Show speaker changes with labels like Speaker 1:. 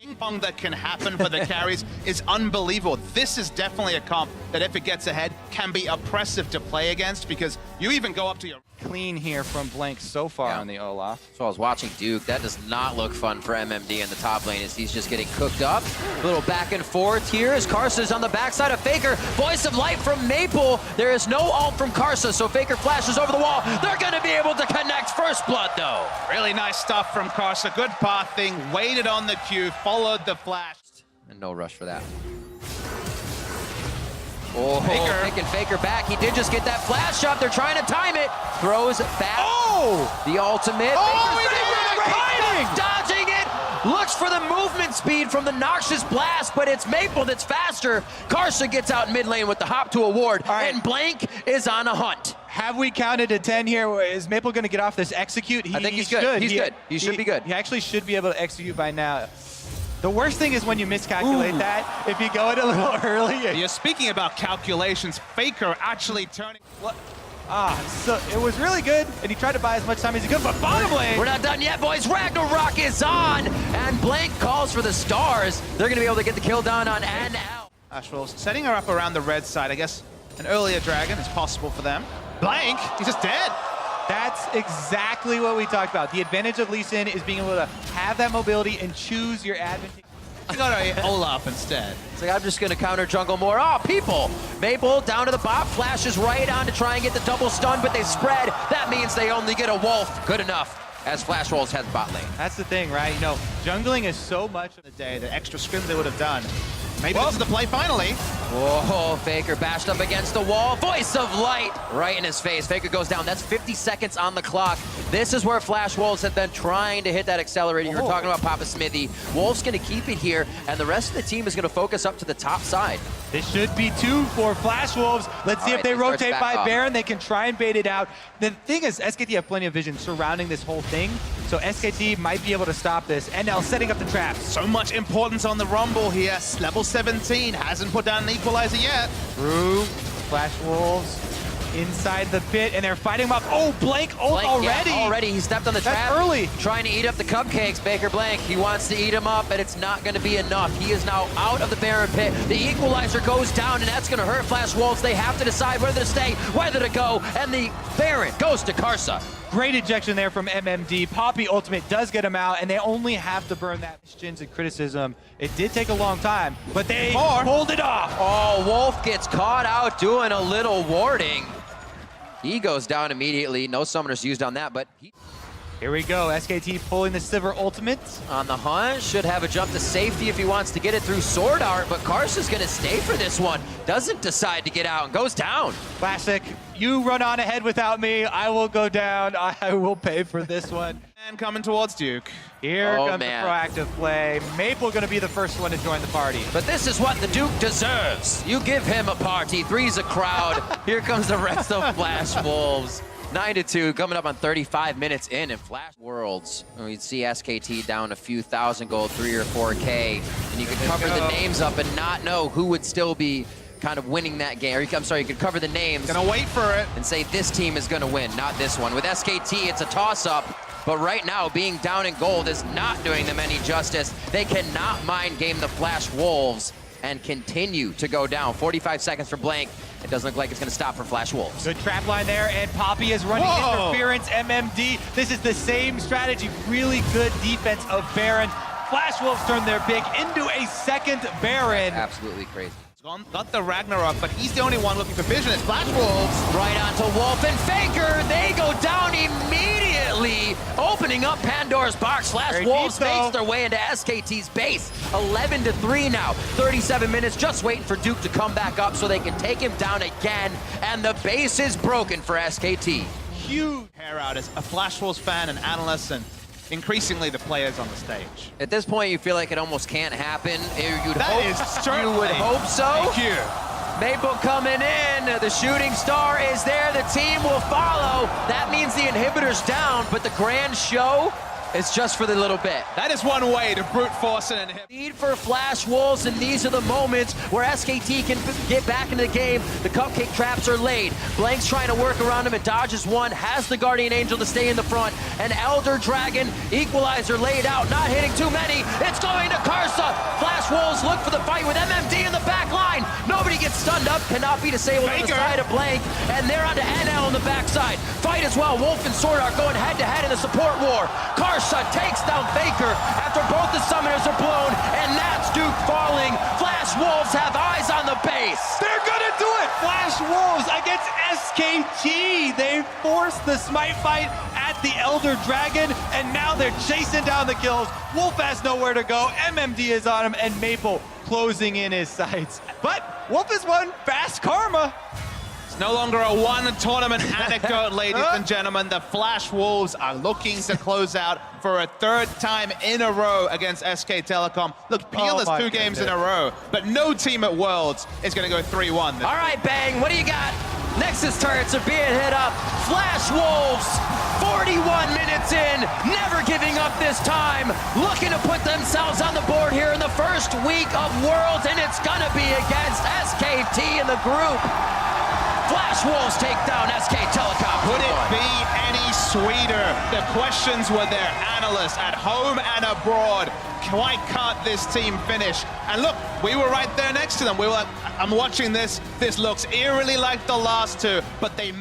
Speaker 1: Ping pong that can happen for the carries is unbelievable. This is definitely a comp that if it gets ahead can be oppressive to play against, because you even go up to your
Speaker 2: Clean here from Blank so far on the Olaf.
Speaker 3: So I was watching Duke. That does not look fun for MMD in the top lane as he's just getting cooked up. A little back and forth here as Karsa's on the backside of Faker. Voice of light from Maple. There is no ult from Karsa, so Faker flashes over the wall. They're going to be able to connect first blood, though.
Speaker 1: really nice stuff from Karsa. Good pathing, waited on the Q, followed the flash.
Speaker 3: And no rush for that. Oh,
Speaker 1: Faker.
Speaker 3: picking Faker back. He did just get that flash shot. They're trying to time it. Throws back.
Speaker 1: Oh!
Speaker 3: The ultimate.
Speaker 1: Oh,
Speaker 3: Faker's
Speaker 1: he did
Speaker 3: great
Speaker 1: timing!
Speaker 3: dodging it. Looks for the movement speed from the Noxious Blast, but it's Maple that's faster. Karsa gets out mid lane with the hop to a ward, and Blank is on a hunt.
Speaker 2: Have we counted to 10 here? Is Maple going to get off this execute?
Speaker 3: I think he's good. He's good. He should be good.
Speaker 2: He actually should be able to execute by now. The worst thing is when you miscalculate that. If you go it a little early.
Speaker 1: You're speaking about calculations. Faker actually turning.
Speaker 2: So it was really good, and he tried to buy as much time as he could, but bottom lane.
Speaker 3: We're not done yet, boys. Ragnarok is on, and Blank calls for the stars. They're going to be able to get the kill down on and out.
Speaker 1: Ashwell's setting her up around the red side. I guess an earlier dragon is possible for them. Blank, he's just dead.
Speaker 2: That's exactly what we talked about. The advantage of Lee Sin is being able to have that mobility and choose your advantage.
Speaker 1: You got a Olaf instead.
Speaker 3: It's like, I'm just going to counter jungle more. Oh, people! Maple down to the bot, flashes right on to try and get the double stun, but they spread. That means they only get a wolf. Good enough, as Flash Wolves has bot lane.
Speaker 2: That's the thing, right? You know, jungling is so much of
Speaker 1: The day, the extra scrims they would have done. Maybe this is the play finally.
Speaker 3: Whoa, Faker bashed up against the wall. Voice of light right in his face. Faker goes down. That's 50 seconds on the clock. This is where Flash Wolves have been trying to hit that accelerator. You were talking about Papa Smithy. Wolves going to keep it here, and the rest of the team is going to focus up to the top side.
Speaker 2: This should be 2 for Flash Wolves. Let's see if they rotate by Baron. They can try and bait it out. The thing is, SKT have plenty of vision surrounding this whole thing, so SKT might be able to stop this. And now setting up the traps.
Speaker 1: So much importance on the Rumble here. Level 17, hasn't put down an equalizer yet.
Speaker 2: Through Flash Wolves inside the pit, and they're fighting him up. Oh, Blank ult already.
Speaker 3: Yeah, already. He stepped on the
Speaker 2: That's
Speaker 3: trap.
Speaker 2: early.
Speaker 3: Trying to eat up the cupcakes, Baker Blank. He wants to eat them up, but it's not going to be enough. He is now out of the Baron pit. The equalizer goes down, and that's going to hurt Flash Wolves. They have to decide whether to stay, whether to go, and the Baron goes to Karsa.
Speaker 2: Great ejection there from MMD. Poppy ultimate does get him out, and they only have to burn that. Questions and criticism. It did take a long time, but they pulled it off.
Speaker 3: Oh, Wolf gets caught out doing a little warding. He goes down immediately. No summoners used on that, but
Speaker 2: Here we go. SKT pulling the Sivir ultimate.
Speaker 3: on the hunt. Should have a jump to safety if he wants to get it through Sword Art, but Karsa's going to stay for this one. Doesn't decide to get out and goes down.
Speaker 2: Classic. You run on ahead without me. I will go down. I will pay for this one.
Speaker 1: And coming towards Duke.
Speaker 2: Here comes the proactive play. Maple going to be the first one to join the party.
Speaker 3: But this is what the Duke deserves. You give him a party. Three's a crowd. Here comes the rest of Flash Wolves. 9-2, coming up on 35 minutes in Flash Worlds. We'd see SKT down a few thousand gold, 3 or 4K, and you could cover the names up and not know who would still be kind of winning that game. Or I'm sorry, you could cover the names.
Speaker 1: Gonna wait for it.
Speaker 3: And say this team is gonna win, not this one. With SKT, it's a toss-up, but right now, being down in gold is not doing them any justice. They cannot mind game the Flash Wolves and continue to go down. 45 seconds for Blank. It doesn't look like it's going to stop for Flash Wolves.
Speaker 2: Good trap line there, and Poppy is running interference. MMD. This is the same strategy. Really good defense of Baron. Flash Wolves turn their pick into a second Baron.
Speaker 3: Absolutely crazy.
Speaker 1: Got the Ragnarok, but he's the only one looking for vision. It's Flash Wolves.
Speaker 3: Right onto Wolf and Faker. They go down immediately, opening up Pandora's box. Flash Wolves makes their way into SKT's base. 11-3 now. 37 minutes, just waiting for Duke to come back up so they can take him down again. And the base is broken for SKT.
Speaker 1: Huge hair out as a Flash Wolves fan and analyst, and increasingly the players on the stage.
Speaker 3: At this point, you feel like it almost can't happen. You would hope so.
Speaker 1: Thank you.
Speaker 3: Maple coming in. The shooting star is there. The team will follow. That means the inhibitor's down, but the grand show is just for the little bit.
Speaker 1: That is one way to brute force an inhibitor.
Speaker 3: Need for Flash Wolves, and these are the moments where SKT can get back into the game. The cupcake traps are laid. Blank's trying to work around him and dodges one, has the Guardian Angel to stay in the front. An Elder Dragon equalizer laid out, not hitting too many. It's going to Karsa. the fight with MMD in the back line. Nobody gets stunned up, cannot be disabled on the side of Blank, and they're on to NL on the backside. Fight as well, Wolf and Sword are going head-to-head in the support war. Karsha takes down Faker after both the summoners are blown, and Nats Duke falling. Flash Wolves have eyes on the base.
Speaker 2: They're gonna do it! Flash Wolves against SKT. They forced the smite fight at the Elder Dragon, and now they're chasing down the kills. Wolf has nowhere to go. MMD is on him, and Maple closing in his sights. But Wolf has won fast karma.
Speaker 1: It's no longer a one-tournament anecdote, ladies and gentlemen. The Flash Wolves are looking to close out for a third time in a row against SK Telecom. Look, Peel is 2 games in a row, but no team at Worlds is going to go 3-1.
Speaker 3: All right, Bang, what do you got? Nexus turrets are being hit up. Flash Wolves, 41 minutes in, never giving up this time. Looking to put themselves on the board here in the first week of Worlds, and it's gonna be against SKT in the group. Flash Wolves take down SK Telecom.
Speaker 1: Could it be any sweeter? The questions were there, analysts at home and abroad. Why can't this team finish? And look, we were right there next to them. We were like, I'm watching this. This looks eerily like the last two, but they